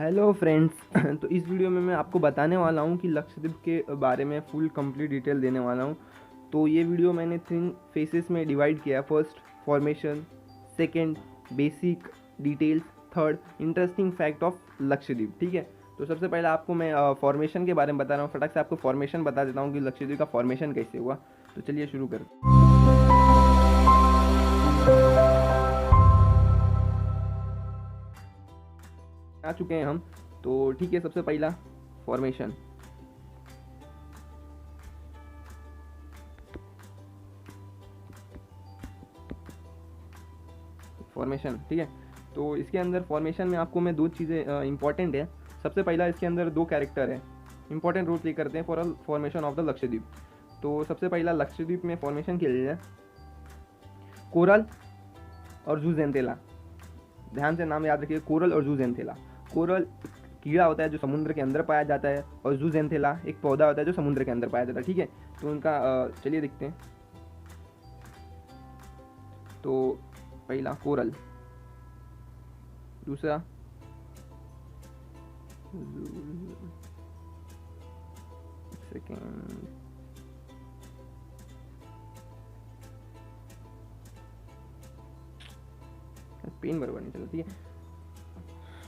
Hello friends. तो इस video में मैं आपको बताने वाला हूँ कि लक्षद्वीप के बारे में फुल कंप्लीट डिटेल देने वाला हूँ। तो ये वीडियो मैंने 3 फेसेस में डिवाइड किया। First formation, second basic details, third interesting fact of Lakshadweep. ठीक है, तो सबसे पहले आपको मैं फॉर्मेशन के बारे में बता रहा हूँ। फटाक से आपको फॉर्मेशन बता देता हूँ कि लक्षद्वीप का फॉर्मेशन कैसे हुआ। तो चलिए शुरू करते हैं। आ चुके हैं हम। तो ठीक है, सबसे पहला फॉर्मेशन। ठीक है, तो इसके अंदर फॉर्मेशन में आपको मैं 2 चीज़ें इंपॉर्टेंट है। सबसे पहला, इसके अंदर 2 कैरेक्टर है इंपॉर्टेंट रोल प्ले करते हैं for formation of the Lakshadweep. तो सबसे पहला लक्षद्वीप में फॉर्मेशन के लिए कोरल और जूजेंथेला। ध्यान से नाम याद रखिए, कोरल और जूजेंथेला। कोरल कीड़ा होता है जो समुद्र के अंदर पाया जाता है, और जूजेंथेला एक पौधा होता है जो समुद्र के अंदर पाया जाता है। ठीक है, तो उनका चलिए देखते हैं। तो पहला कोरल, दूसरा सेकेंड पेन बराबर नहीं चला। ठीक है,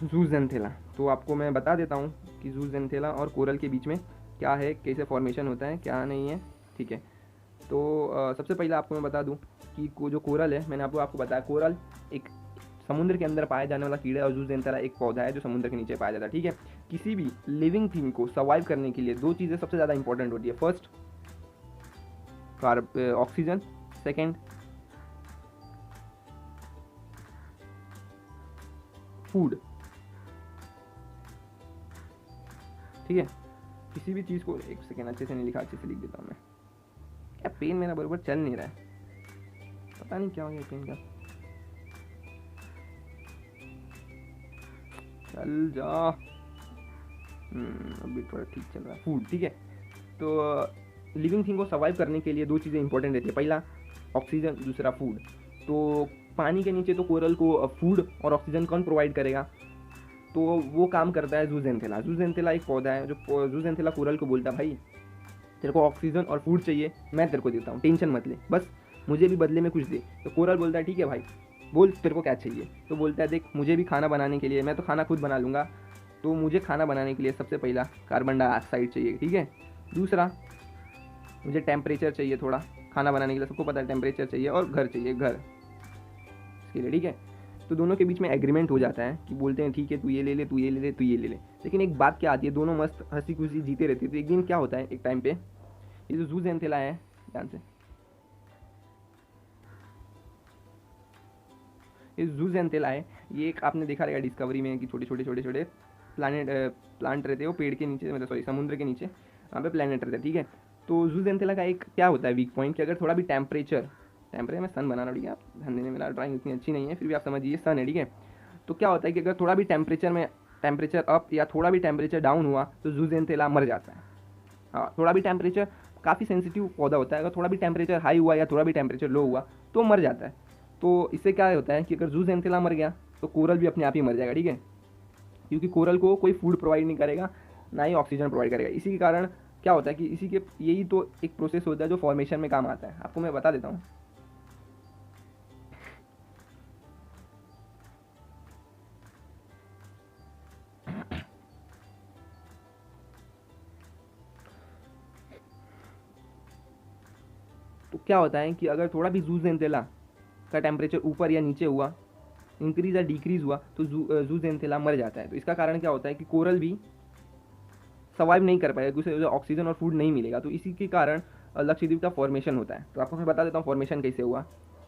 जूजेंथेला। तो आपको मैं बता देता हूँ कि जूजेंथेला और कोरल के बीच में क्या है, कैसे फॉर्मेशन होता है, क्या नहीं है। ठीक है, तो सबसे पहले आपको मैं बता दूं कि जो कोरल है, मैंने आपको बताया कोरल एक समुद्र के अंदर पाया जाने वाला कीड़ा है, और जूजेंथेला एक पौधा है जो समुद्र के नीचे पाया जाता है। ठीक है, किसी भी लिविंग थिंग को सर्वाइव करने के लिए 2 चीज़ें सबसे ज़्यादा इंपॉर्टेंट होती है। First oxygen, second food. ठीक है, किसी भी चीज़ को, एक सेकेंड अच्छे से नहीं लिखा, अच्छे से लिख देता हूँ मैं। क्या पेन मेरा बराबर चल नहीं रहा है, पता नहीं क्या हो गया पेन का। चल जा, अभी थोड़ा ठीक चल रहा है। फूड। ठीक है, तो लिविंग थिंग को सर्वाइव करने के लिए 2 चीज़ें इंपॉर्टेंट रहती है। पहला ऑक्सीजन, दूसरा फूड। तो पानी के नीचे तो कोरल को फूड और ऑक्सीजन कौन प्रोवाइड करेगा? तो वो काम करता है जूजेंथेला। जूजेंथेला एक पौधा है जो जूजेंथेला कोरल को बोलता है, भाई तेरे को ऑक्सीजन और फूड चाहिए, मैं तेरे को देता हूँ, टेंशन मत ले, बस मुझे भी बदले में कुछ दे। तो कोरल बोलता है ठीक है भाई, बोल तेरे को क्या चाहिए। तो बोलता है देख, मुझे भी खाना बनाने के लिए, मैं तो खाना खुद बना लूँगा, तो मुझे खाना बनाने के लिए सबसे पहला कार्बन डाइऑक्साइड चाहिए। ठीक है, दूसरा मुझे टेम्परेचर चाहिए थोड़ा, खाना बनाने के लिए सबको पता है टेम्परेचर चाहिए, और घर चाहिए, घर इसके लिए। ठीक है, तो दोनों के बीच में एग्रीमेंट हो जाता है कि बोलते हैं ठीक है, तू ये ले ले, तू ये ले ले, तू ये ले ले। लेकिन एक बात क्या आती है, दोनों मस्त हंसी खुशी जीते रहते। तो एक दिन क्या होता है, एक टाइम पे ये जो जूजेंथेला है, ध्यान से, ये जूजेंथेला है, ये एक आपने देखा रहेगा डिस्कवरी में कि छोटे छोटे छोटे छोटे प्लांट रहते हैं, वो पेड़ के नीचे, मतलब सॉरी समुद्र के नीचे, वहाँ पे प्लानट रहते हैं। ठीक है, तो जूजेंथेला का एक क्या होता है वीक पॉइंट, कि अगर थोड़ा भी टेम्परेचर में सन बना रहा, ठीक है, आप ध्यान देने, मेरा ड्राइंग इतनी अच्छी नहीं है, फिर भी आप समझिए सन है। ठीक है, तो क्या होता है कि अगर थोड़ा भी टेम्परेचर अप या थोड़ा भी टेम्परेचर डाउन हुआ तो जूजेंथेला मर जाता है। हाँ, थोड़ा भी टेम्परेचर, काफ़ी सेंसिटिव पौधा होता है, अगर थोड़ा भी टेम्परेचर हाई हुआ या थोड़ा भी टेम्परेचर लो हुआ तो मर जाता है। तो इससे क्या होता है कि अगर जूजेंथेला मर गया तो कोरल भी अपने आप ही मर जाएगा। ठीक है, क्योंकि कोरल को कोई फूड प्रोवाइड नहीं करेगा, ना ही ऑक्सीजन प्रोवाइड करेगा। इसी के कारण क्या होता है कि इसी के यही तो एक प्रोसेस होता है जो फॉर्मेशन में काम आता है। आपको मैं बता देता हूँ। तो क्या होता है कि अगर थोड़ा भी जूजेंथेला का टेम्परेचर ऊपर या नीचे हुआ, इंक्रीज या डिक्रीज हुआ, तो जूजेंथेला मर जाता है। तो इसका कारण क्या होता है कि कोरल भी सर्वाइव नहीं कर पाएगा, उसे ऑक्सीजन और फूड नहीं मिलेगा। तो इसी के कारण लक्षद्वीप का फॉर्मेशन होता है। तो आपको मैं बता देता हूँ फॉर्मेशन कैसे हुआ।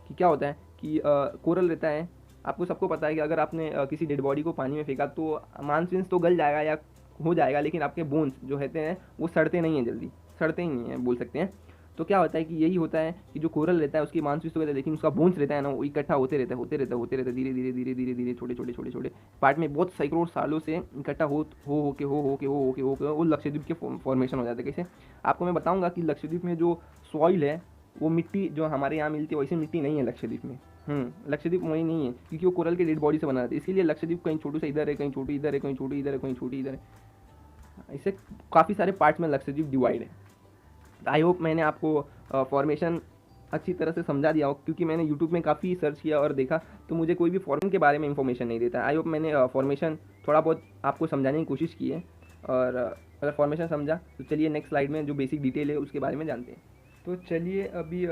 कि क्या होता है कि कोरल रहता है, आपको सबको पता है कि अगर आपने किसी डेड बॉडी को पानी में फेंका तो मांसपेशियाँ तो गल जाएगा या हो जाएगा, लेकिन आपके बोन्स जो रहते हैं वो सड़ते नहीं हैं, जल्दी सड़ते ही नहीं हैं बोल सकते हैं। तो क्या होता है कि यही होता है कि जो कोरल रहता है उसकी मांसपेशी तो कहते हैं, लेकिन उसका बोन्स रहता है ना, वो इकट्ठा होते रहता है धीरे धीरे धीरे धीरे धीरे छोटे छोटे छोटे छोटे पार्ट में, बहुत सैकड़ों सालों से इकट्ठा हो के वो लक्षद्वीप के फॉर्मेशन हो जाता है। कैसे, आपको मैं बताऊंगा कि लक्षद्वीप में जो सॉइल है वो मिट्टी जो हमारे यहाँ मिलती है वैसी मिट्टी नहीं है लक्षद्वीप में। लक्षद्वीप वही नहीं है, क्योंकि वो कोरल के डेड बॉडी से बना रहता है, इसीलिए लक्षद्वीप कहीं छोटू सा इधर है, कहीं छोटू इधर है, कहीं छोटू इधर है, कहीं छोटी इधर है। इससे काफ़ी सारे पार्ट्स में लक्षद्वीप डिवाइड है। आई होप मैंने आपको फॉर्मेशन अच्छी तरह से समझा दिया हो, क्योंकि मैंने यूट्यूब में काफ़ी सर्च किया और देखा तो मुझे कोई भी फॉर्मेशन के बारे में इंफॉर्मेशन नहीं देता। आई होप मैंने फॉर्मेशन थोड़ा बहुत आपको समझाने की कोशिश की है, और अगर फॉर्मेशन समझा तो चलिए नेक्स्ट स्लाइड में जो बेसिक डिटेल है उसके बारे में जानते हैं। तो चलिए अभी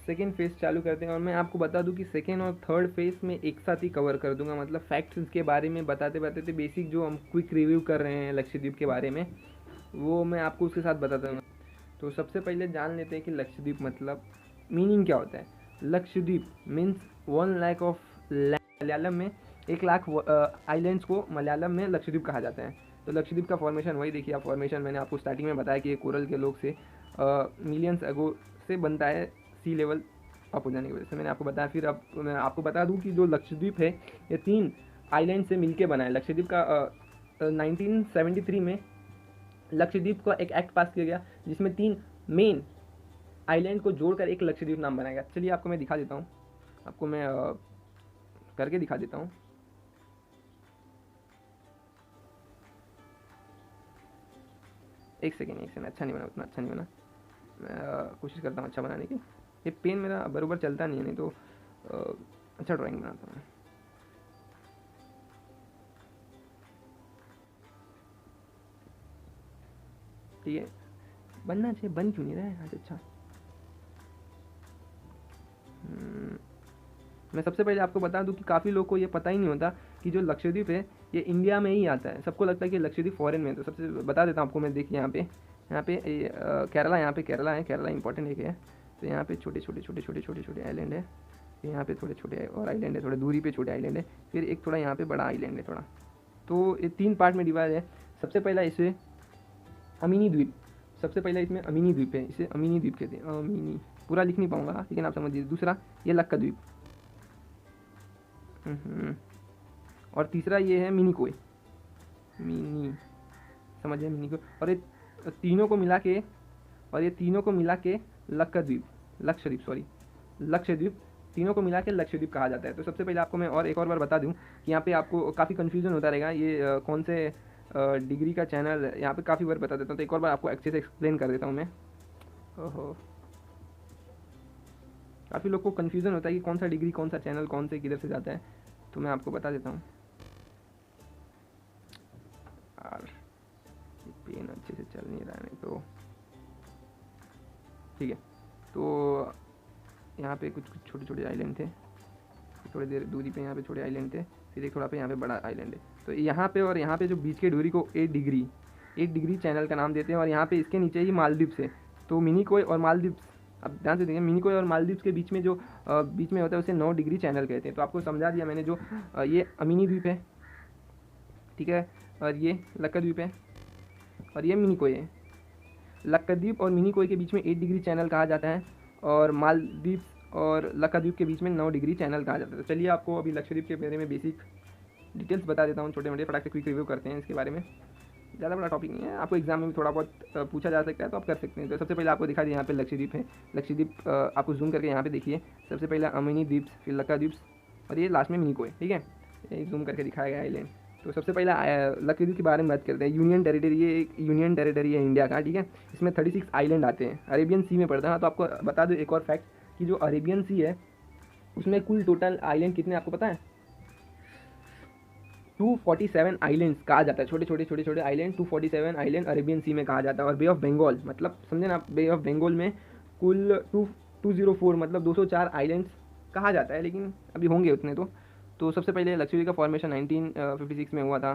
सेकेंड फेज़ चालू करते हैं, और मैं आपको बता दूं कि सेकेंड और थर्ड फेज़ में एक साथ ही कवर कर दूंगा, मतलब फैक्ट्स के बारे में बताते बताते बेसिक जो हम क्विक रिव्यू कर रहे हैं लक्षद्वीप के बारे में वो मैं आपको उसके साथ बताता हूँ। तो सबसे पहले जान लेते हैं कि लक्षद्वीप मतलब मीनिंग क्या होता है। लक्षद्वीप मीन्स 1 लाख ऑफ मलयालम में 1 लाख आइलैंड्स को मलयालम में लक्षद्वीप कहा जाता है। तो लक्षद्वीप का फॉर्मेशन वही देखिए आप, फॉर्मेशन मैंने आपको स्टार्टिंग में बताया कि ये कोरल के लोग से मिलियंस अगो से बनता है, सी लेवल अप हो जाने की वजह से, मैंने आपको बताया। फिर अब मैं आपको बता दूं कि जो लक्षद्वीप है ये 3 आइलैंड से मिलके बना है। लक्षद्वीप का 1973 में लक्षद्वीप का एक एक्ट पास किया गया जिसमें 3 मेन आइलैंड को जोड़कर एक लक्षद्वीप नाम बनाया गया। चलिए आपको मैं दिखा देता हूँ, आपको मैं करके दिखा देता हूँ। एक सेकेंड, अच्छा नहीं बना, उतना अच्छा नहीं बना, मैं कोशिश करता हूँ अच्छा बनाने की। ये पेन मेरा बराबर चलता नहीं है, नहीं तो अच्छा ड्राइंग बनाता हूँ। ठीक है, बनना चाहिए, बन क्यों नहीं रहा है आज? अच्छा, मैं सबसे पहले आपको बता दूं कि काफ़ी लोग को ये पता ही नहीं होता कि जो लक्षद्वीप है ये इंडिया में ही आता है। सबको लगता है कि लक्षद्वीप फॉरेन में है। तो सबसे बता देता हूँ आपको मैं, देखिए यहाँ पे केरला, यहाँ पे केरला है, केरला इंपॉर्टेंट एक है। तो यहाँ पे छोटे छोटे आइलैंड है, यहाँ पे थोड़े छोटे और आइलैंड है, थोड़े दूरी पे छोटे आइलैंड है, फिर एक थोड़ा यहाँ पे बड़ा आइलैंड है थोड़ा। तो ये 3 पार्ट में डिवाइड है। सबसे पहला इसे अमीनी द्वीप, सबसे पहला इसमें अमीनी द्वीप है, इसे अमीनी द्वीप कहते हैं। अमीनी पूरा लिख नहीं पाऊंगा लेकिन आप समझिए। दूसरा ये लक्काद्वीप, और तीसरा ये है मिनिकोय, मिनी, समझिए मिनिकोय। और ये तीनों को मिला के लक्षद्वीप, लक्षद्वीप तीनों को मिला के लक्षद्वीप कहा जाता है। तो सबसे पहले आपको मैं और एक और बार बता दूं कि यहाँ पे आपको काफ़ी कन्फ्यूजन होता रहेगा, ये कौन से डिग्री का चैनल, यहाँ पे काफ़ी बार बता देता हूँ। तो एक और बार आपको अच्छे से एक्सप्लेन कर देता हूँ मैं। ओहो, काफ़ी लोग को कन्फ्यूज़न होता है कि कौन सा डिग्री, कौन सा चैनल, कौन से किधर से जाता है। तो मैं आपको बता देता हूँ यार, पेन अच्छे से चल नहीं रहा है, नहीं तो ठीक है। तो यहाँ पे कुछ छोटे छोटे आइलैंड थे, थोड़ी देर दूरी पे यहाँ पे छोटे आइलैंड थे, फिर एक थोड़ा पे यहाँ पे बड़ा आइलैंड है। तो यहाँ पे और यहाँ पे जो बीच के दूरी को 8 डिग्री चैनल का नाम देते हैं। और यहाँ पे इसके नीचे ही मालदीव्स है। तो मिनिकोय और मालदीव्स, अब ध्यान से देखिए, मिनिकोय और मालदीव्स के बीच में जो बीच में होता है उसे 9 डिग्री चैनल कहते हैं। तो आपको समझा दिया मैंने, जो ये अमीनी द्वीप है, ठीक है, और ये लक्काद्वीप है, और ये मिनिकोय है। लक्काद्वीप और मिनिकोय के बीच में 8 डिग्री चैनल कहा जाता है, और मालदीव्स और लक्काद्वीप के बीच में 9 डिग्री चैनल कहा जाता है। तो चलिए आपको अभी लक्षद्वीप के बारे में बेसिक डिटेल्स बता देता हूँ, छोटे मोटे फटाक से क्विक रिव्यू करते हैं इसके बारे में। ज़्यादा बड़ा टॉपिक नहीं है, आपको एग्जाम में भी थोड़ा बहुत पूछा जा सकता है, तो आप कर सकते हैं। तो सबसे पहले आपको दिखा दिया यहाँ पे लक्षद्वीप है। लक्षद्वीप आपको जूम करके यहाँ पे देखिए, सबसे पहला अमीनी द्वीप, फिर लक्काद्वीप, और ये लास्ट में मिनिकोय, ठीक है, ये जूम करके दिखाया गया आइलैंड। तो सबसे पहला लक्षद्वीप के बारे में बात करते हैं। यूनियन टेरिटरी, ये एक यूनियन टेरिटरी है इंडिया का, ठीक है। इसमें 36 आइलैंड आते हैं, अरेबियन सी में पड़ता है। तो आपको बता दो एक और फैक्ट कि जो अरेबियन सी है उसमें कुल टोटल आइलैंड कितने आपको पता है? 247 आइलैंड्स कहा जाता है, छोटे छोटे आइलैंड, 247 आइलैंड अरेबियन सी में कहा जाता है। और बे ऑफ बंगाल, मतलब समझे ना, बे ऑफ बंगाल में कुल 204 मतलब 204 आइलैंड्स कहा जाता है, लेकिन अभी होंगे उतने। तो सबसे पहले लक्षद्वीप का फॉर्मेशन 1956 में हुआ था।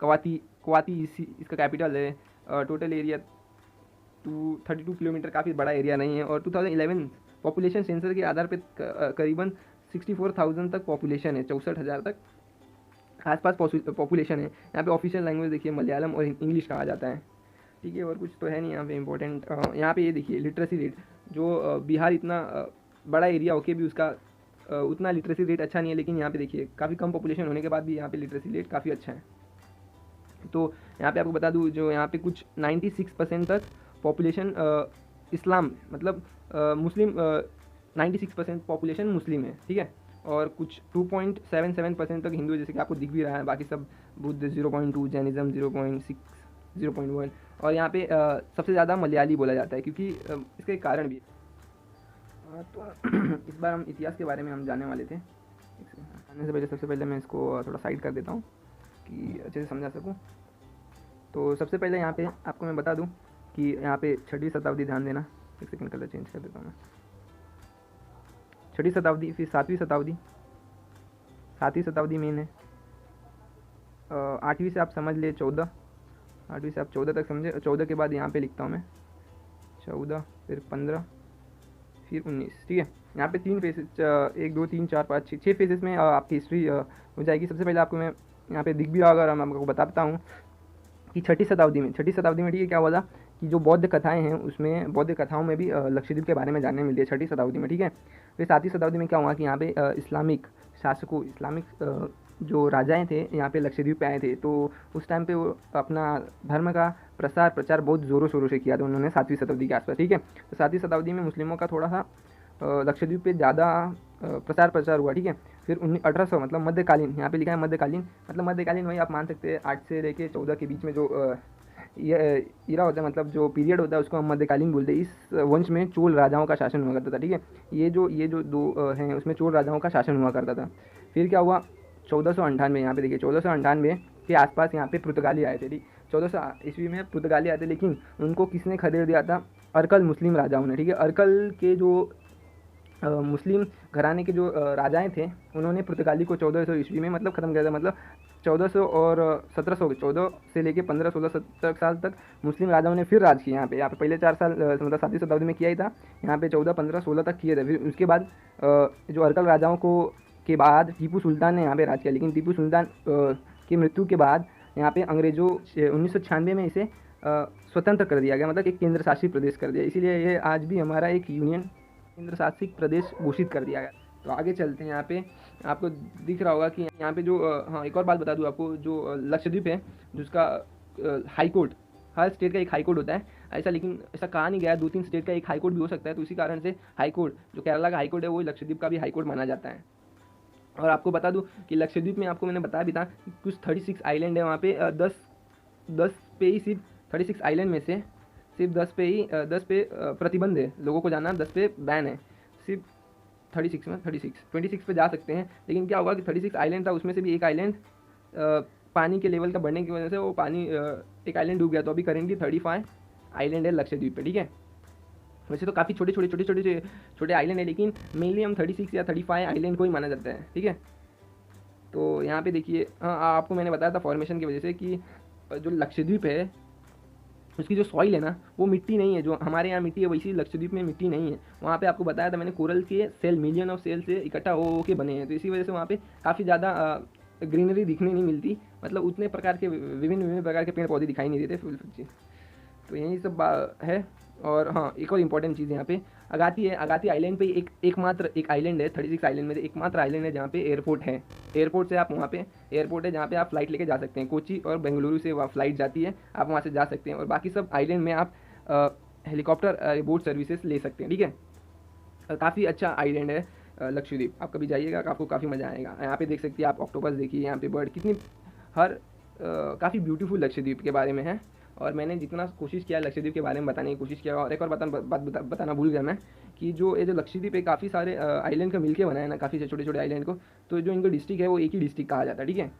कवाती इसका कैपिटल है। टोटल एरिया 232 किलोमीटर, काफ़ी बड़ा एरिया नहीं है। और 2011 पॉपुलेशन सेंसर के आधार पर करीबन 64,000 तक पॉपुलेशन है, 64,000 तक आसपास पॉपुलेशन है। यहाँ पे ऑफिशियल लैंग्वेज देखिए मलयालम और इंग्लिश कहा जाता है, ठीक है। और कुछ तो है नहीं यहाँ पे इम्पोर्टेंट। यहाँ पे ये देखिए लिटरेसी रेट, जो बिहार इतना बड़ा एरिया होके भी उसका उतना लिटरेसी रेट अच्छा नहीं है, लेकिन यहाँ पे देखिए काफ़ी कम पॉपुलेशन होने के बाद भी यहाँ पे लिटरेसी रेट काफ़ी अच्छा है। तो यहाँ पे आपको बता दूँ, जो यहाँ पे कुछ 96% तक पॉपुलेशन इस्लाम, मतलब मुस्लिम, 96% पॉपुलेशन मुस्लिम है, ठीक है। और कुछ 2.77% तक हिंदू, जैसे कि आपको दिख भी रहा है। बाकी सब बुद्ध 0.2, जैनिज़्म 0.6, 0.1। और यहाँ पे सबसे ज़्यादा मलयाली बोला जाता है, क्योंकि इसका एक कारण भी है। तो इस बार हम इतिहास के बारे में हम जानने वाले थे। जानने से पहले सबसे पहले मैं इसको थोड़ा साइड कर देता हूँ कि अच्छे से समझा सकूँ। तो सबसे पहले यहाँ पे आपको मैं बता दूँ कि यहाँ पे 6वीं शताब्दी, ध्यान देना, एक सेकंड कलर चेंज कर देता हूँ मैं। 6वीं शताब्दी, फिर 7वीं शताब्दी, 7वीं शताब्दी मेन है। 8वीं से आप समझ ले 14, 8वीं से आप 14 तक समझे। 14 के बाद यहाँ पे लिखता हूँ मैं 14, फिर 15, फिर 19, ठीक है। यहाँ पे 3 फेसेस, 1 2 3 4 5 6 फेसेस में आपकी हिस्ट्री हो जाएगी। सबसे पहले आपको मैं यहाँ पे दिख भी रहा होगा, और मैं आपको बताता हूँ कि 6वीं शताब्दी में, ठीक है, क्या हुआ था कि जो बौद्ध कथाएं हैं उसमें, बौद्ध कथाओं में भी लक्षद्वीप के बारे में जानने मिलती है 6वीं शताब्दी में, ठीक है। फिर 7वीं शताब्दी में क्या हुआ कि यहाँ पे इस्लामिक शासकों, इस्लामिक जो राजाएं थे यहाँ पे लक्षद्वीप पे आए थे। तो उस टाइम पे वो अपना धर्म का प्रचार बहुत ज़ोरों शोरों से किया था उन्होंने 7वीं शताब्दी के आसपास, ठीक है। तो 7वीं शताब्दी में मुस्लिमों का थोड़ा सा लक्षद्वीप पे ज़्यादा प्रचार हुआ, ठीक है। फिर 1800, मतलब मध्यकालीन, यहाँ पे लिखा है मध्यकालीन, मतलब मध्यकालीन वही आप मान सकते हैं 8 से लेके 14 के बीच में जो ये इरा होता है, मतलब जो पीरियड होता है उसको हम मध्यकालीन बोलते हैं। इस वंश में चोल राजाओं का शासन हुआ करता था, ठीक है। ये जो दो हैं उसमें चोल राजाओं का शासन हुआ करता था। फिर क्या हुआ 1498, यहाँ पे देखिए 1498 के आसपास यहाँ पे पुर्तगाली आए थे, ठीक। 1400 ईस्वी में पुर्तगाली आए थे, लेकिन उनको किसने खदेड़ दिया था? अरकल मुस्लिम राजाओं ने, ठीक है। अरकल के जो मुस्लिम घराने के जो राजाएं थे उन्होंने पुर्तगाली को 1400 ईस्वी में मतलब ख़त्म किया था। मतलब 1400 और 1700, 14 से लेके 15, 16, 17 साल तक मुस्लिम राजाओं ने फिर राज किया यहाँ पे पहले 4 साल मतलब 7वीं शताब्दी में किया ही था, यहाँ पे 14, 15, 16 तक किए थे। फिर उसके बाद जो अरकल राजाओं को के बाद टीपू सुल्तान ने यहाँ पे राज किया, लेकिन टीपू सुल्तान की मृत्यु के बाद यहाँ पे अंग्रेज़ों 1996 में इसे स्वतंत्र कर दिया गया, मतलब एक केंद्र शासित प्रदेश कर दिया। इसीलिए ये आज भी हमारा एक यूनियन केंद्र शासित प्रदेश घोषित कर दिया गया। तो आगे चलते हैं। यहाँ पे आपको दिख रहा होगा कि यहाँ पे जो हाँ, एक और बात बता दूँ आपको, जो लक्षद्वीप है जिसका हाई कोर्ट, हर स्टेट का एक हाई कोर्ट होता है ऐसा, लेकिन ऐसा कहा नहीं गया 2-3 स्टेट का एक हाई कोर्ट भी हो सकता है। तो इसी कारण से हाई कोर्ट, जो केरला का हाई कोर्ट है, वो लक्षद्वीप का भी हाई कोर्ट माना जाता है। और आपको बता दूँ कि लक्षद्वीप में, आपको मैंने बताया भी था कि कुछ 36 आइलैंड है वहाँ पे। 10 पे ही, सिर्फ 36 आइलैंड में से सिर्फ 10 पे प्रतिबंध है, लोगों को जाना 10 पे बैन है। सिर्फ 26 पे जा सकते हैं। लेकिन क्या होगा कि 36 आइलैंड था, उसमें से भी एक आइलैंड पानी के लेवल का बढ़ने की वजह से वो पानी एक आइलैंड डूब गया। तो अभी करेंटली 35 आइलैंड है लक्षद्वीप पे, ठीक है। वैसे तो काफ़ी छोटे आइलैंड है, लेकिन मेनली हम 36 या 35 आइलैंड को ही माना जाता है, ठीक है। तो यहाँ पे देखिए, हाँ, आपको मैंने बताया था फॉर्मेशन की वजह से कि जो लक्षद्वीप है उसकी जो सॉइल है ना, वो मिट्टी नहीं है। जो हमारे यहाँ मिट्टी है वैसी लक्षद्वीप में मिट्टी नहीं है। वहाँ पे आपको बताया था मैंने, कोरल के सेल, मिलियन ऑफ सेल से इकट्ठा हो के बने हैं। तो इसी वजह से वहाँ पे काफ़ी ज़्यादा ग्रीनरी दिखने नहीं मिलती, मतलब उतने प्रकार के विभिन्न प्रकार के पेड़ पौधे दिखाई नहीं देते, फूल सब्जी। तो यही सब है। और हाँ, एक और इम्पॉर्टेंट चीज़ यहाँ पे अगाती है। अगाती आइलैंड पे एकमात्र एक आइलैंड है 36 आइलैंड में, एकमात्र आइलैंड है जहाँ पे एयरपोर्ट है। एयरपोर्ट से आप वहाँ पे एयरपोर्ट है जहाँ पे आप फ्लाइट लेके जा सकते हैं। कोची और बेंगलुरु से वहाँ फ्लाइट जाती है, आप वहाँ से जा सकते हैं। और बाकी सब आइलैंड में आप हेलीकॉप्टर बोट सर्विसेज ले सकते हैं, ठीक है। काफ़ी अच्छा आइलैंड है लक्षद्वीप। आप कभी जाइएगा, आपको काफ़ी मज़ा आएगा। यहाँ पे देख सकती है आप ऑक्टोपस, देखिए यहाँ पे बर्ड कितनी काफ़ी ब्यूटीफुल लक्षद्वीप के बारे में है। और मैंने जितना कोशिश किया लक्षद्वीप के बारे में बताने की कोशिश किया। और एक और बताना भूल गया मैं कि जो ये जो लक्षद्वीप है काफ़ी सारे आइलैंड का मिलके बना है ना, काफ़ी छोटे आइलैंड को। तो जो इनका डिस्ट्रिक्ट है वो एक ही डिस्ट्रिक्ट कहा जाता है, ठीक है।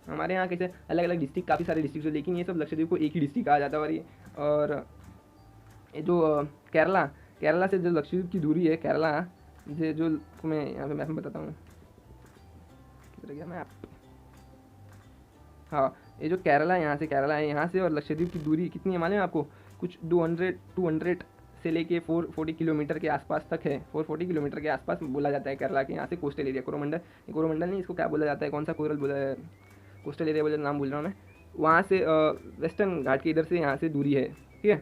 हमारे यहाँ कैसे अलग अलग डिस्ट्रिक्ट, काफ़ी सारे डिस्ट्रिक्ट है, लेकिन ये सब लक्षद्वीप को एक ही डिस्ट्रिक्ट कहा जाता है। और ये जो केरला से जो लक्षद्वीप की दूरी है, केरला जो मैं यहाँ पे मैप में बताता हूँ, किधर गया मैप, हाँ, ये जो केरला है यहाँ से और लक्षद्वीप की दूरी कितनी है मालूम है आपको? कुछ 200 से लेके 440 किलोमीटर के आसपास तक है। 440 किलोमीटर के आसपास बोला जाता है केरला के यहाँ से कोस्टल एरिया। कोरोमंडल नहीं, इसको क्या बोला जाता है, कौन सा कोरल बोला है, कोस्टल एरिया बोला, नाम भूल रहा हूँ मैं। वहाँ से वेस्टर्न घाट के इधर से यहाँ से दूरी है, ठीक है।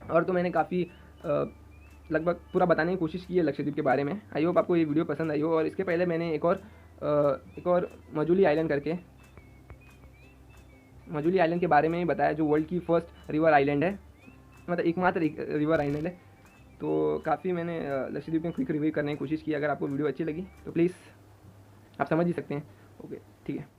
और तो मैंने काफ़ी लगभग पूरा बताने की कोशिश की है लक्षद्वीप के बारे में। आई होप आपको ये वीडियो पसंद आई हो। और इसके पहले मैंने एक और मजुली आइलैंड के बारे में ही बताया, जो वर्ल्ड की फर्स्ट रिवर आइलैंड है, मतलब एकमात्र रिवर आइलैंड है। तो काफ़ी मैंने लक्षद्वीप में क्विक रिव्यू करने की कोशिश की। अगर आपको वीडियो अच्छी लगी तो प्लीज़ आप समझ ही सकते हैं। ओके, ठीक है।